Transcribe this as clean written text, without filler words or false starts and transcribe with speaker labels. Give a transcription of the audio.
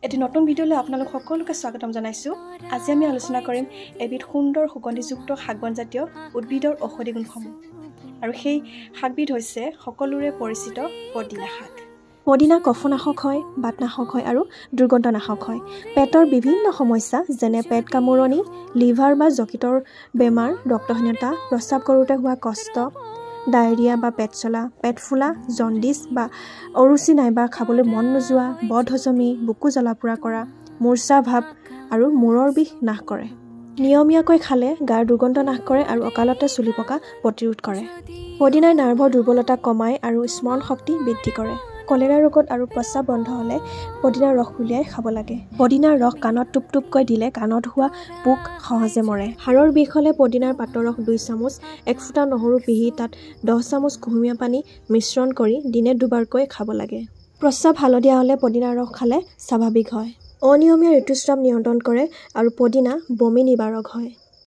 Speaker 1: এটি নতুন ভিডিঅ'লৈ আপোনালোক সকলোকে স্বাগতম জনাইছোঁ। আজি আমি আলোচনা কৰিম এবিধ সুন্দৰ সুগন্ধিযুক্ত শাকবনজাতীয় উদ্ভিদৰ ঔষধি গুণসমূহ। আৰু সেই শাকবিধ হৈছে সকলোৰে পৰিচিত পদিনা শাক। পদিনা কফনাশক হয়, বাতনাশক হয় আৰু দুৰ্গন্ধনাশক হয়। পেটৰ বিভিন্ন সমস্যা যেনে পেট কামোৰণি, লিভাৰ বা যকৃতৰ বেমাৰ, ৰক্তহীনতা, প্ৰস্ৰাৱ কৰোঁতে হোৱা কষ্ট, ডায়েৰিয়া বা পেট চলা, পেট ফুলা, জণ্ডিছ বা অৰুচি নাইবা খাবলৈ মন নোযোৱা, বদহজমি, বুকু জ্বলা-পোৰা কৰা, মূৰ্ছা ভাৱ আৰু মূৰৰ বিষ নাশ কৰে। নিয়মীয়াকৈ খালে গাৰ দুৰ্গন্ধ নাশ কৰে আৰু অকালতে চুলি পকা প্ৰতিৰোধ কৰে। পদিনাই নাৰ্ভৰ দুৰ্বলতা কমায় আৰু স্মৰণ শক্তি বৃদ্ধি কৰে। কলেৰা ৰোগত আৰু প্ৰস্ৰাৱ বন্ধ হ'লে পদিনাৰ ৰস উলিয়াই খাব লাগে। পদিনাৰ ৰস কাণত টোপ টোপকৈ দিলে কাণত হোৱা পোক সহজে মৰে। হাড়ৰ বিষ হ'লে পদিনাৰ পাতৰ ৰস 2 চামুচ, 1 ফুটা নহৰু পিহি তাত 10 চামুচ কুহুমীয়া পানী মিশ্ৰণ কৰি দিনে 2 বাৰকৈ খাব লাগে। প্ৰস্ৰাৱ হালধীয়া হ'লে পদিনাৰ ৰস খালে স্বাভাৱিক হয়। অনিয়মীয়া ঋতুস্ৰাৱ নিয়ন্ত্ৰণ কৰে আৰু পদিনা বমি নিবাৰক হয়।